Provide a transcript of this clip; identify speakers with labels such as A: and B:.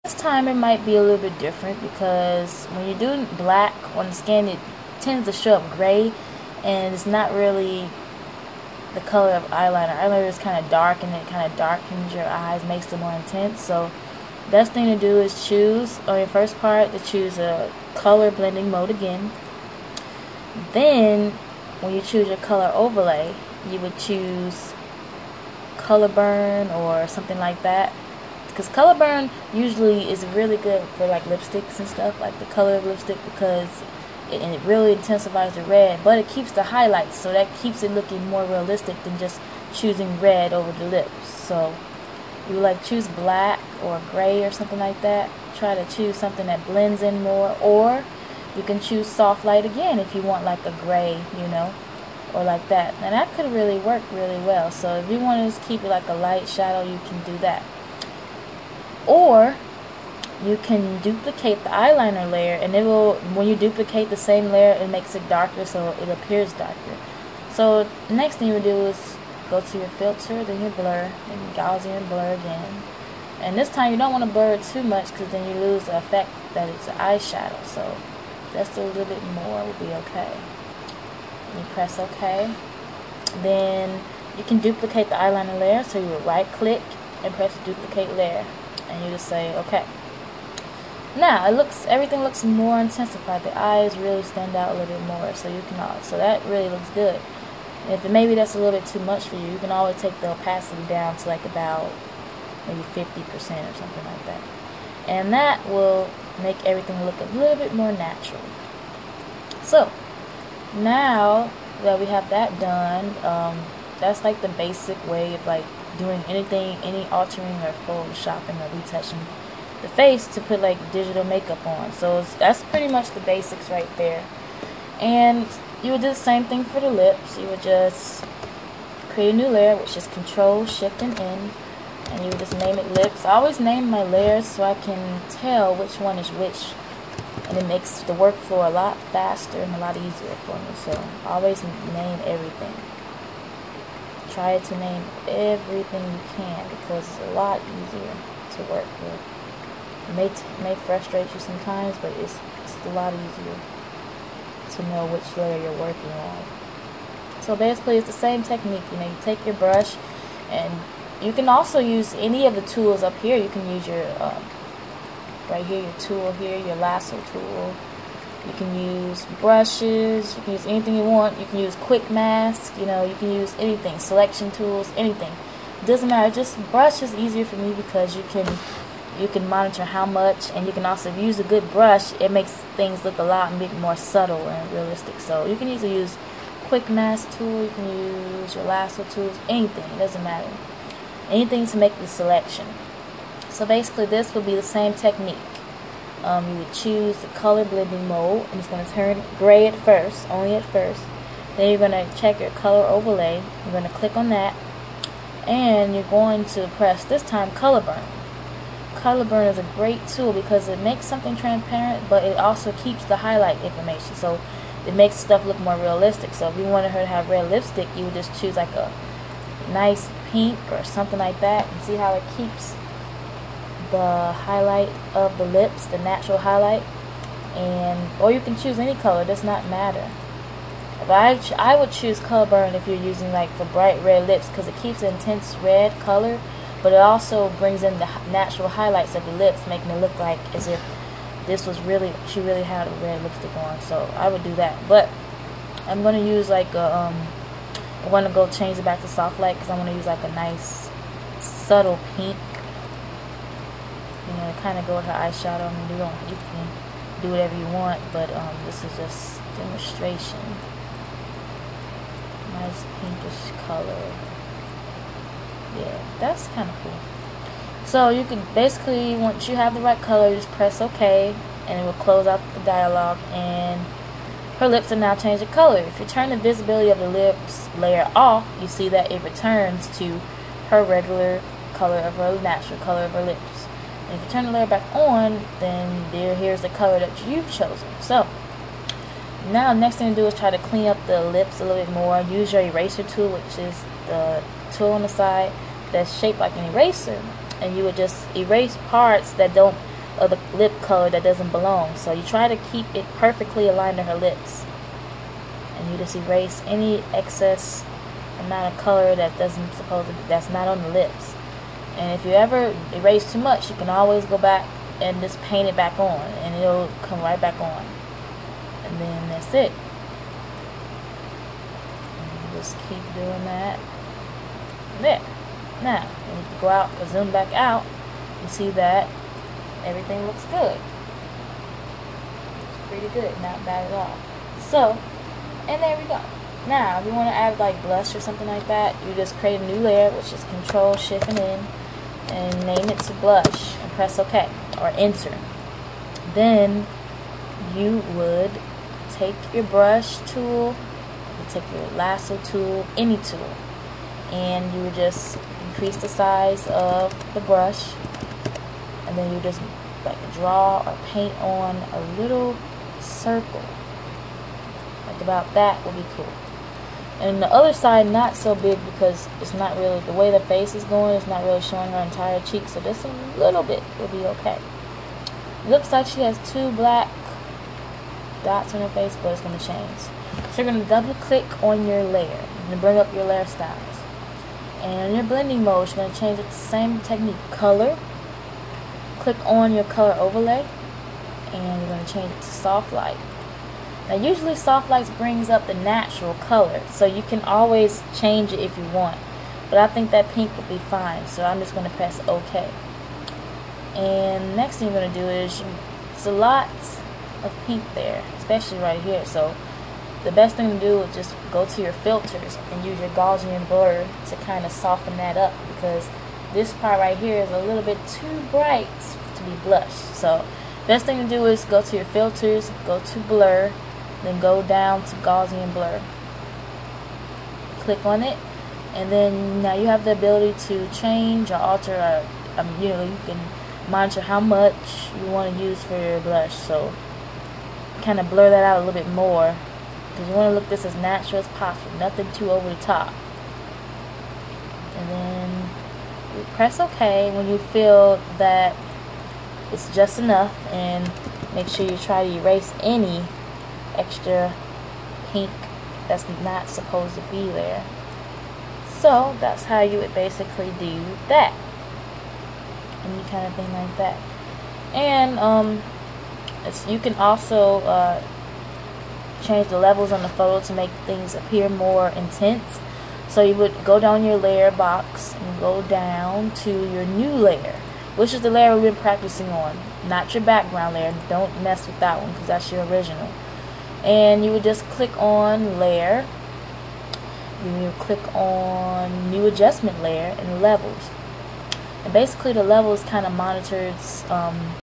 A: This time it might be a little bit different because when you're doing black on the skin, it tends to show up gray, and it's not really the color of eyeliner. Eyeliner is kind of dark, and it kind of darkens your eyes, makes them more intense. So best thing to do is choose on your first part to choose a color blending mode again. Then when you choose your color overlay, you would choose color burn or something like that, because color burn usually is really good for like lipsticks and stuff, like the color of lipstick, because it really intensifies the red, but it keeps the highlights, so that keeps it looking more realistic than just choosing red over the lips. So you like choose black or gray or something like that. Try to choose something that blends in more, or you can choose soft light again if you want like a gray, you know, or like that. And that could really work really well. So if you want to just keep it like a light shadow, you can do that. Or you can duplicate the eyeliner layer, and it will, when you duplicate the same layer, it makes it darker, so it appears darker. So next thing you would do is go to your filter, then your blur, then Gaussian blur again. And this time you don't want to blur it too much, because then you lose the effect that it's an eyeshadow. So just a little bit more will be okay. You press OK. Then you can duplicate the eyeliner layer, so you would right click and press duplicate layer, and you just say OK. Now everything looks more intensified. The eyes really stand out a little bit more, so you can so that really looks good. And if maybe that's a little bit too much for you, you can always take the opacity down to like about maybe 50% or something like that, and that will make everything look a little bit more natural. So now that we have that done, that's like the basic way of like doing anything, any altering or photoshopping or retouching the face to put like digital makeup on. So that's pretty much the basics right there. And you would do the same thing for the lips. You would just create a new layer, which is Control Shift and N, and you would just name it lips. I always name my layers so I can tell which one is which, and it makes the workflow a lot faster and a lot easier for me. So I always name everything. Try to name everything you can, because it's a lot easier to work with. It may frustrate you sometimes, but it's a lot easier to know which layer you're working on. So basically it's the same technique. You know, you take your brush, and you can also use any of the tools up here. You can use your right here, your tool here, your lasso tool. You can use brushes, you can use anything you want. You can use quick mask, you know, you can use anything, selection tools, anything. It doesn't matter, just brush is easier for me because you can monitor how much, and you can also, if you use a good brush, it makes things look a lot more subtle and realistic. So you can either use quick mask tool, you can use your lasso tools, anything, it doesn't matter. Anything to make the selection. So basically this would be the same technique. You would choose the color blending mode, and it's going to turn gray at first, only at first. Then you're going to check your color overlay. You're going to click on that, and you're going to press, this time, color burn. Color burn is a great tool because it makes something transparent, but it also keeps the highlight information, so it makes stuff look more realistic. So if you wanted her to have red lipstick, you would just choose like a nice pink or something like that, and see how it keeps the highlight of the lips, the natural highlight. And or you can choose any color, it does not matter. But I would choose color burn if you're using like for bright red lips, because it keeps an intense red color, but it also brings in the natural highlights of the lips, making it look like as if this was really, she really had a red lipstick on. So I would do that. But I'm going to use like a I want to go change it back to soft light, because I want to use like a nice subtle pink, you know, to kind of go with her eyeshadow. I mean, you can do whatever you want, but this is just demonstration. Nice pinkish color. Yeah, that's kind of cool. So you can basically, once you have the right color, you just press OK, and it will close out the dialog, and her lips are now changed the color. If you turn the visibility of the lips layer off, you see that it returns to her regular color of her natural color of her lips. And if you turn the layer back on, then here's the color that you've chosen. So now next thing to do is try to clean up the lips a little bit more. Use your eraser tool, which is the tool on the side that's shaped like an eraser, and you would just erase parts that don't of the lip color that doesn't belong. So you try to keep it perfectly aligned to her lips, and you just erase any excess amount of color that's not on the lips. And if you ever erase too much, you can always go back and just paint it back on, and it'll come right back on. And then that's it. And just keep doing that. There. Now, when you go out or zoom back out, you see that everything looks good. It's pretty good, not bad at all. So, and there we go. Now, if you want to add like blush or something like that, you just create a new layer, which is Control Shift and N, and name it to blush, and press OK or enter. Then you would take your brush tool, you take your lasso tool, any tool, and you would just increase the size of the brush, and then you just like draw or paint on a little circle, like about that would be cool. And the other side not so big, because it's not really, the way the face is going, it's not really showing her entire cheek, so just a little bit will be okay. It looks like she has 2 black dots on her face, but it's going to change. So you're going to double click on your layer. You're going to bring up your layer styles. And in your blending mode, you're going to change it to the same technique. Color. Click on your color overlay, and you're going to change it to soft light. Now usually soft lights brings up the natural color, so you can always change it if you want, but I think that pink will be fine, so I'm just going to press OK. And next thing you're going to do is, it's a lot of pink there, especially right here, so the best thing to do is just go to your filters and use your Gaussian blur to kind of soften that up, because this part right here is a little bit too bright to be blushed. So best thing to do is go to your filters, go to blur, then go down to Gaussian blur, click on it, and then now you have the ability to change or alter, or you know, you can monitor how much you want to use for your blush, so kind of blur that out a little bit more, because you want to look this as natural as possible, nothing too over the top. And then you press OK when you feel that it's just enough, and make sure you try to erase any extra pink that's not supposed to be there. So that's how you would basically do that, any kind of thing like that. And you can also change the levels on the photo to make things appear more intense. So you would go down your layer box and go down to your new layer, which is the layer we've been practicing on, not your background layer. Don't mess with that one, because that's your original. And you would just click on layer, then you click on new adjustment layer and levels. And basically the levels kind of monitors